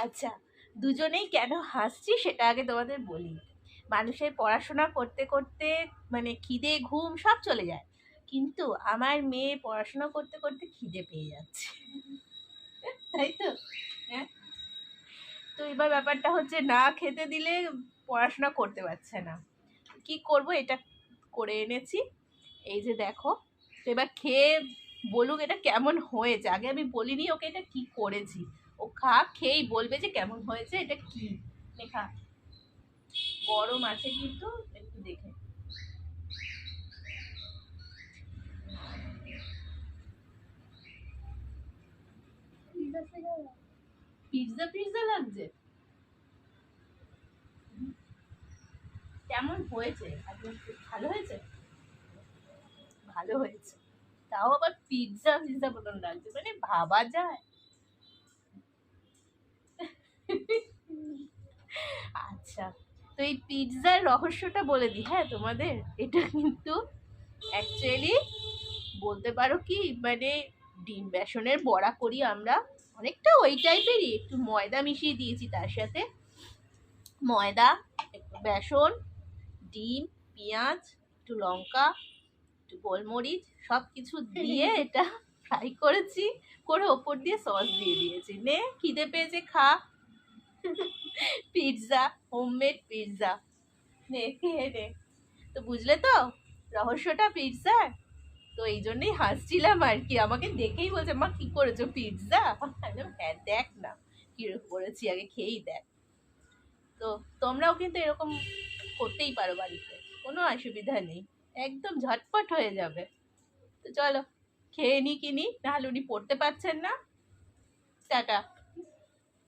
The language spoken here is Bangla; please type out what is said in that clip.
আচ্ছা, দুজনেই কেন হাসছি সেটা আগে তোমাদের বলি। মানুষের পড়াশোনা করতে করতে মানে খিদে ঘুম সব চলে যায়, কিন্তু আমার মেয়ে পড়াশোনা করতে করতে খিদে পেয়ে যাচ্ছে, তাই তো? হ্যাঁ, তো এবার ব্যাপারটা হচ্ছে না খেতে দিলে পড়াশোনা করতে পারছে না। কি করব, এটা করে এনেছি, এই যে দেখো। তো এবার খেয়ে বলুক এটা কেমন হয়েছে। আগে আমি বলিনি ওকে এটা কি করেছি, ও খা, খেয়েই বলবে যে কেমন হয়েছে, এটা কি। খা, গরম আছে কিন্তু, একটু দেখে। পিৎজা পিৎজা লাগছে, কেমন হয়েছে? ভালো হয়েছে, ভালো হয়েছে। তাও আবার পিৎজা পিৎজা মতন লাগছে, মানে ভাবা যায়। আচ্ছা, তো এই পিৎজার রহস্যটা বলে দিই হ্যাঁ তোমাদের। এটা কিন্তু অ্যাকচুয়ালি বলতে পারো কি, মানে ডিম বেসনের বড়া করি আমরা, অনেকটা ওই টাইপেরই, একটু ময়দা মিশিয়ে দিয়েছি তার সাথে। ময়দা, একটু বেসন, ডিম, পেঁয়াজ, একটু লঙ্কা, একটু গোলমরিচ, সব কিছু দিয়ে এটা ফ্রাই করেছি, করে ওপর দিয়ে সস দিয়ে দিয়েছি। নে, খিদে পেয়েছে, খা। পিৎজা, হোমমেড পিৎজা, নে খেয়ে নে। তো বুঝলে তো রহস্যটা পিৎজার? তো এই জন্যই হাসছিলাম আর কি, আমাকে দেখেই বলছে মা কি করেছো, পিৎজা? হ্যাঁ দেখ না কি করেছি, আগে খেয়েই দেখ। তো তোমরাও কিন্তু এরকম করতেই পারো বাড়িতে, কোনো অসুবিধা নেই, একদম ঝটপট হয়ে যাবে। তো চলো খেয়ে নি কিনি, নাহলে উনি পড়তে পারছেন না। টাটা।